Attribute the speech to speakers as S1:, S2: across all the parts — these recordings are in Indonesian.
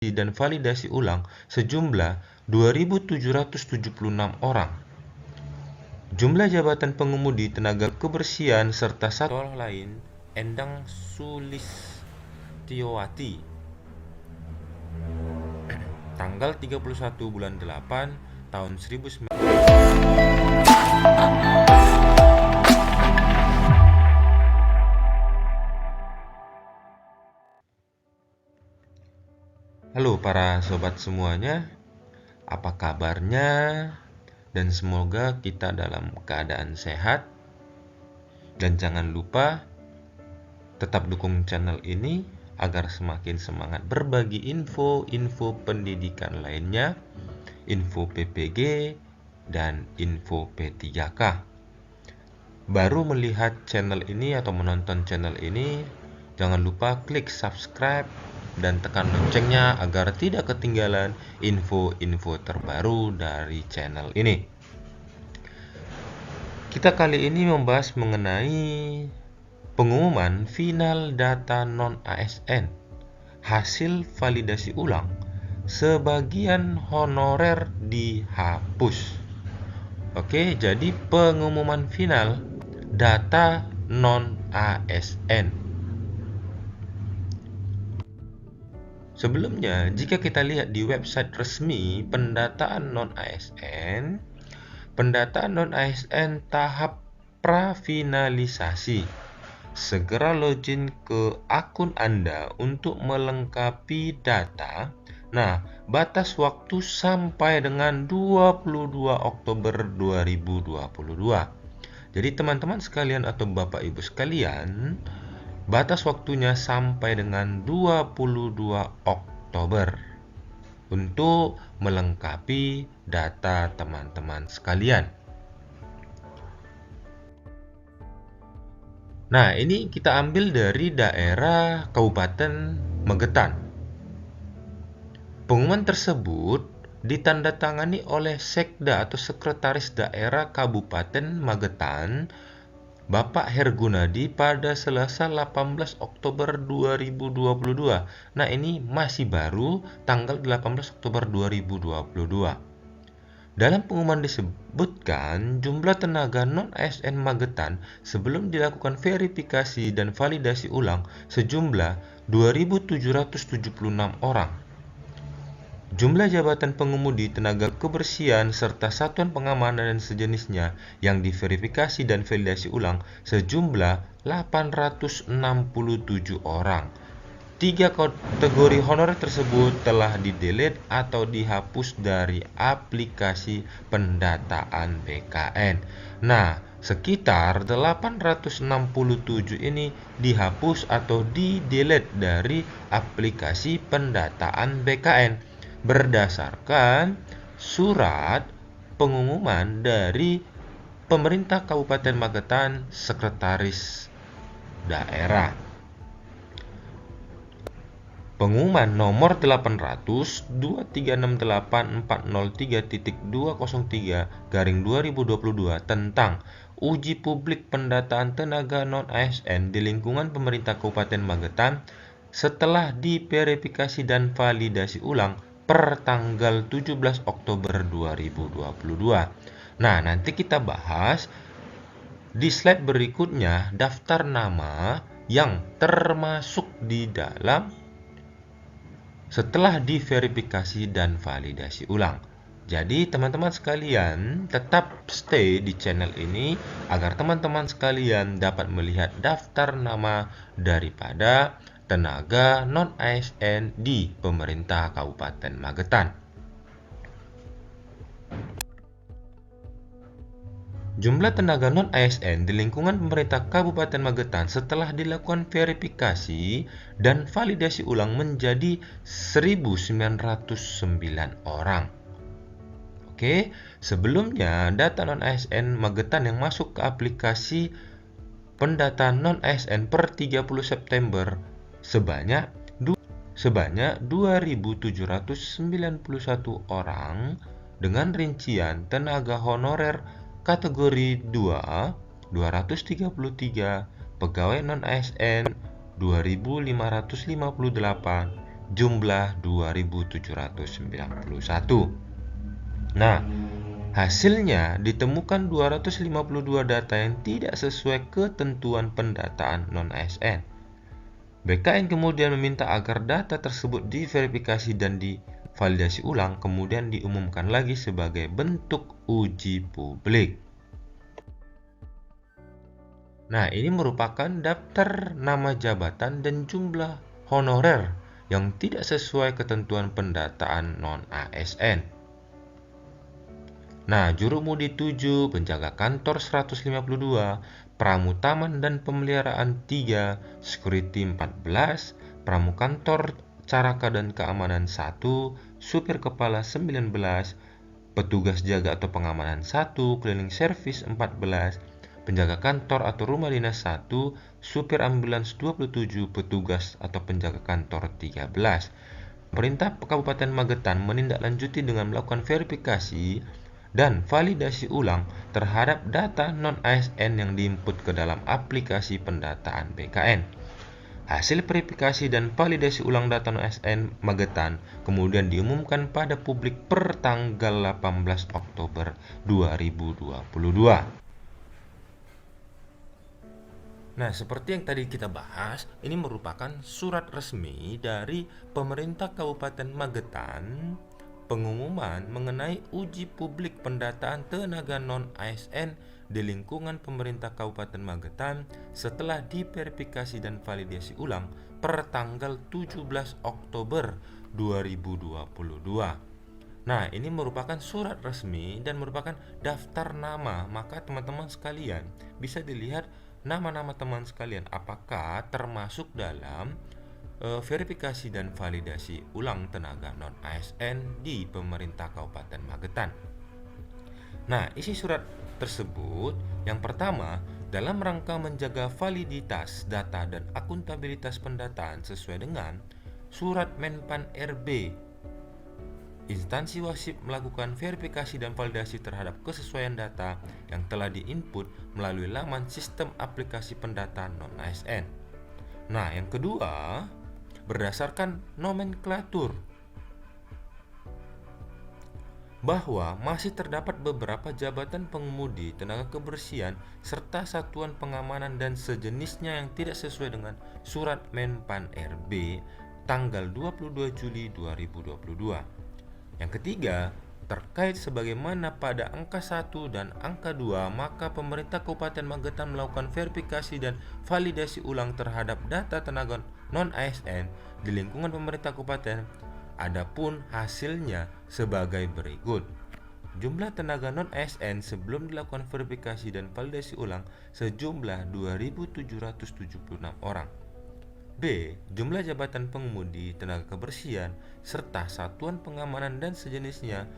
S1: dan validasi ulang sejumlah 2.776 orang. Jumlah jabatan pengemudi, tenaga kebersihan, serta satu orang lain, Endang Sulistiowati, tanggal 31 bulan 8 tahun 1900. Halo para sobat semuanya, apa kabarnya? Dan semoga kita dalam keadaan sehat. Dan jangan lupa tetap dukung channel ini agar semakin semangat berbagi info pendidikan lainnya, info PPG, dan info P3K. Baru melihat channel ini atau menonton channel ini, jangan lupa klik subscribe dan tekan loncengnya agar tidak ketinggalan info-info terbaru dari channel ini. Kita kali ini membahas mengenai pengumuman final data non-ASN, hasil validasi ulang, sebagian honorer dihapus. Oke, jadi pengumuman final data non-ASN. Sebelumnya, jika kita lihat di website resmi pendataan non-ASN tahap prafinalisasi. Segera login ke akun Anda untuk melengkapi data. Nah, batas waktu sampai dengan 22 Oktober 2022. Jadi teman-teman sekalian atau Bapak Ibu sekalian, batas waktunya sampai dengan 22 Oktober untuk melengkapi data teman-teman sekalian. Nah, ini kita ambil dari daerah Kabupaten Magetan. Pengumuman tersebut ditandatangani oleh Sekda atau Sekretaris Daerah Kabupaten Magetan, Bapak Hergunadi pada Selasa 18 Oktober 2022. Nah, ini masih baru tanggal 18 Oktober 2022. Dalam pengumuman disebutkan jumlah tenaga non-ASN Magetan sebelum dilakukan verifikasi dan validasi ulang sejumlah 2.776 orang. Jumlah jabatan pengemudi, tenaga kebersihan, serta satuan pengamanan dan sejenisnya yang diverifikasi dan validasi ulang sejumlah 867 orang. 3 kategori honorer tersebut telah di-delete atau dihapus dari aplikasi pendataan BKN. Nah, sekitar 867 ini dihapus atau di-delete dari aplikasi pendataan BKN berdasarkan surat pengumuman dari pemerintah Kabupaten Magetan, Sekretaris Daerah. Pengumuman nomor 800-2368403.203/2022 tentang uji publik pendataan tenaga non-ASN di lingkungan pemerintah Kabupaten Magetan setelah diverifikasi dan validasi ulang per tanggal 17 Oktober 2022. Nah, nanti kita bahas di slide berikutnya daftar nama yang termasuk di dalam setelah diverifikasi dan validasi ulang. Jadi teman-teman sekalian tetap stay di channel ini agar teman-teman sekalian dapat melihat daftar nama daripada tenaga non-ASN di pemerintah Kabupaten Magetan. Jumlah tenaga non-ASN di lingkungan pemerintah Kabupaten Magetan setelah dilakukan verifikasi dan validasi ulang menjadi 1.909 orang. Oke, sebelumnya data non-ASN Magetan yang masuk ke aplikasi pendataan non-ASN per 30 September sebanyak 2.791 orang dengan rincian tenaga honorer kategori 2 233, pegawai non-ASN 2.558, jumlah 2.791. Nah, hasilnya ditemukan 252 data yang tidak sesuai ketentuan pendataan non-ASN. BKN kemudian meminta agar data tersebut diverifikasi dan divalidasi ulang, kemudian diumumkan lagi sebagai bentuk uji publik. Nah, ini merupakan daftar nama jabatan dan jumlah honorer yang tidak sesuai ketentuan pendataan non-ASN. Nah, jurumudi 7, penjaga kantor 152, pramutaman dan pemeliharaan 3, security 14, pramukantor caraka dan keamanan 1, supir kepala 19, petugas jaga atau pengamanan 1, cleaning service 14, penjaga kantor atau rumah dinas 1, supir ambulans 27, petugas atau penjaga kantor 13. Pemerintah Kabupaten Magetan menindaklanjuti dengan melakukan verifikasi dan validasi ulang terhadap data non-ASN yang diinput ke dalam aplikasi pendataan BKN. Hasil verifikasi dan validasi ulang data non-ASN Magetan kemudian diumumkan pada publik per tanggal 18 Oktober 2022. Nah, seperti yang tadi kita bahas, ini merupakan surat resmi dari pemerintah Kabupaten Magetan, pengumuman mengenai uji publik pendataan tenaga non-ASN di lingkungan pemerintah Kabupaten Magetan setelah diverifikasi dan validasi ulang per tanggal 17 Oktober 2022. Nah, ini merupakan surat resmi dan merupakan daftar nama, maka teman-teman sekalian bisa dilihat nama-nama teman sekalian apakah termasuk dalam verifikasi dan validasi ulang tenaga non-ASN di pemerintah Kabupaten Magetan. Nah, isi surat tersebut yang pertama, dalam rangka menjaga validitas data dan akuntabilitas pendataan sesuai dengan Surat Menpan RB, instansi wajib melakukan verifikasi dan validasi terhadap kesesuaian data yang telah diinput melalui laman sistem aplikasi pendataan non-ASN. Nah, yang kedua, berdasarkan nomenklatur, bahwa masih terdapat beberapa jabatan pengemudi, tenaga kebersihan, serta satuan pengamanan dan sejenisnya yang tidak sesuai dengan Surat Menpan RB tanggal 22 Juli 2022. Yang ketiga, terkait sebagaimana pada angka 1 dan angka 2, maka pemerintah Kabupaten Magetan melakukan verifikasi dan validasi ulang terhadap data tenaga non-ASN di lingkungan pemerintah kabupaten. Adapun hasilnya sebagai berikut. Jumlah tenaga non-ASN sebelum dilakukan verifikasi dan validasi ulang sejumlah 2.776 orang. B. Jumlah jabatan pengemudi, tenaga kebersihan, serta satuan pengamanan dan sejenisnya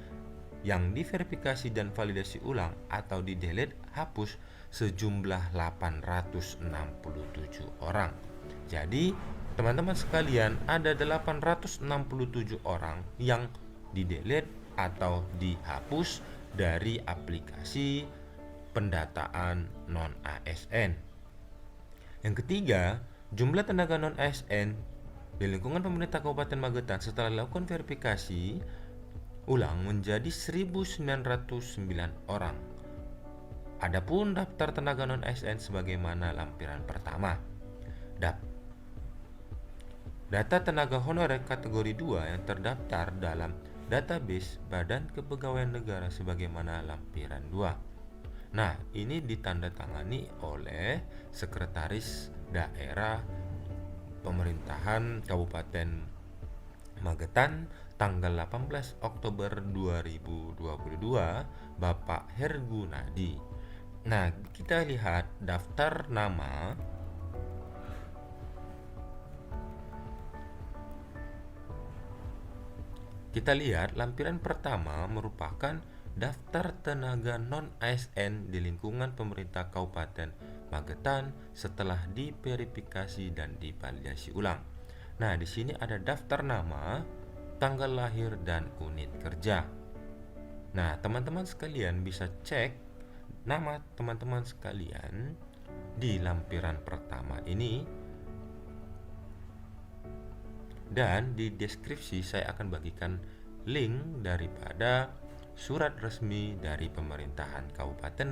S1: yang diverifikasi dan validasi ulang atau di-delete hapus sejumlah 867 orang. Jadi, teman-teman sekalian, ada 867 orang yang di-delete atau dihapus dari aplikasi pendataan non-ASN. Yang ketiga, jumlah tenaga non-ASN di lingkungan pemerintah Kabupaten Magetan setelah dilakukan verifikasi ulang menjadi 1.909 orang. Adapun daftar tenaga non-ASN sebagaimana lampiran pertama. Data tenaga honorer kategori 2 yang terdaftar dalam database Badan Kepegawaian Negara sebagaimana lampiran 2. Nah, ini ditandatangani oleh Sekretaris Daerah Pemerintahan Kabupaten Magetan tanggal 18 Oktober 2022, Bapak Hergunadi. Nah, kita lihat daftar nama. Kita lihat lampiran pertama merupakan daftar tenaga non-ASN di lingkungan pemerintah Kabupaten Magetan setelah diverifikasi dan divalidasi ulang. Nah, di sini ada daftar nama, tanggal lahir, dan unit kerja. Nah, teman-teman sekalian bisa cek nama teman-teman sekalian di lampiran pertama ini Dan di deskripsi saya akan bagikan link daripada surat resmi dari pemerintahan Kabupaten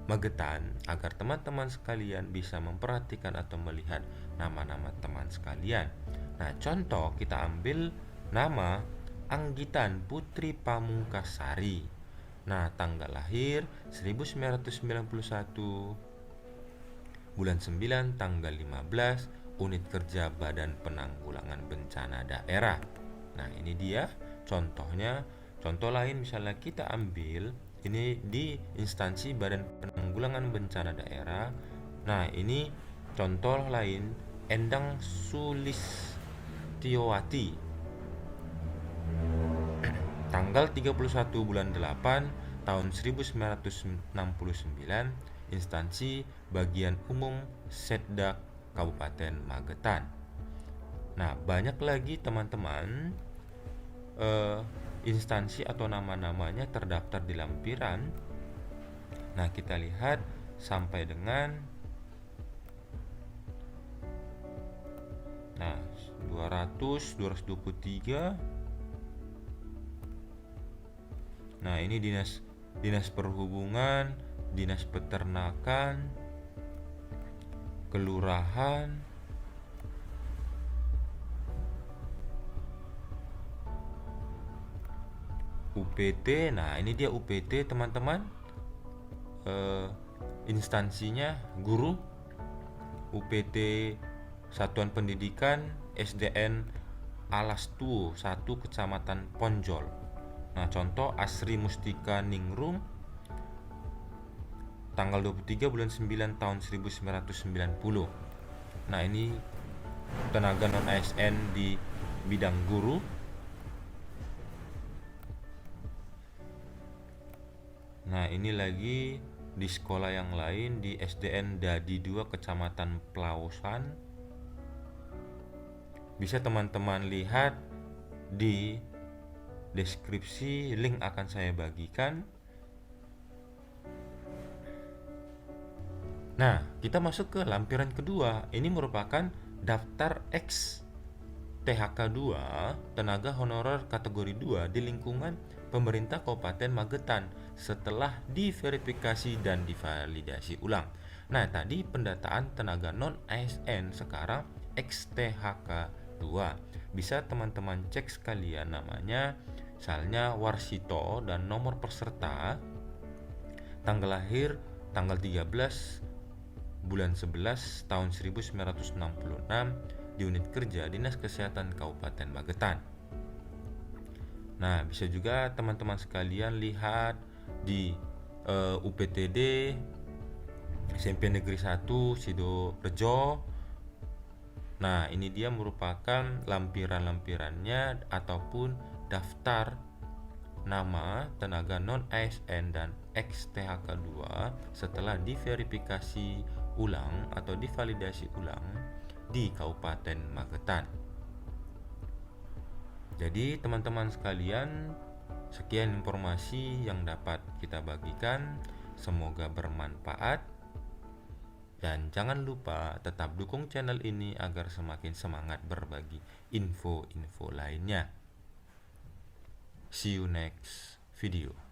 S1: Magetan agar teman-teman sekalian bisa memperhatikan atau melihat nama-nama teman sekalian. Nah, contoh kita ambil nama Anggitan Putri Pamungkasari. Nah, tanggal lahir 1991, bulan 9 tanggal 15, unit kerja Badan Penanggulangan Bencana Daerah. Nah, ini dia contohnya. Contoh lain misalnya kita ambil ini di instansi Badan Penanggulangan Bencana Daerah. Nah, ini contoh lain Endang Sulistiowati. Tanggal 31 bulan 8 tahun 1969, instansi Bagian Umum Setda Kabupaten Magetan. Nah, banyak lagi teman-teman instansi atau nama-namanya terdaftar di lampiran. Nah, kita lihat sampai dengan 200, 223. Nah, ini dinas perhubungan, dinas peternakan, kelurahan, UPT. Nah, ini dia UPT teman-teman. Instansinya guru, UPT Satuan Pendidikan SDN Alastuo 1 Kecamatan Ponjol. Nah, contoh Asri Mustika Ningrum, tanggal 23 bulan 9 tahun 1990. Nah, ini tenaga non ASN di bidang guru. Nah, ini lagi di sekolah yang lain di SDN Dadi 2 Kecamatan Pelausan. Bisa teman-teman lihat di deskripsi, link akan saya bagikan. Nah, kita masuk ke lampiran kedua. Ini merupakan daftar X THK 2 tenaga honorer kategori 2 di lingkungan pemerintah Kabupaten Magetan setelah diverifikasi dan divalidasi ulang. Nah, tadi pendataan tenaga non ASN, sekarang XTHK 2. Bisa teman-teman cek sekalian namanya, misalnya Warsito dan nomor peserta, tanggal lahir tanggal 13 bulan 11 tahun 1966 di unit kerja Dinas Kesehatan Kabupaten Magetan. Nah, bisa juga teman-teman sekalian lihat di UPTD SMP Negeri 1 Sidorejo. Nah, ini dia merupakan lampiran-lampirannya ataupun daftar nama tenaga non ASN dan XTHK 2 setelah diverifikasi ulang atau divalidasi ulang di Kabupaten Magetan. Jadi teman-teman sekalian, sekian informasi yang dapat kita bagikan. Semoga bermanfaat. Dan jangan lupa tetap dukung channel ini agar semakin semangat berbagi info-info lainnya. See you next video.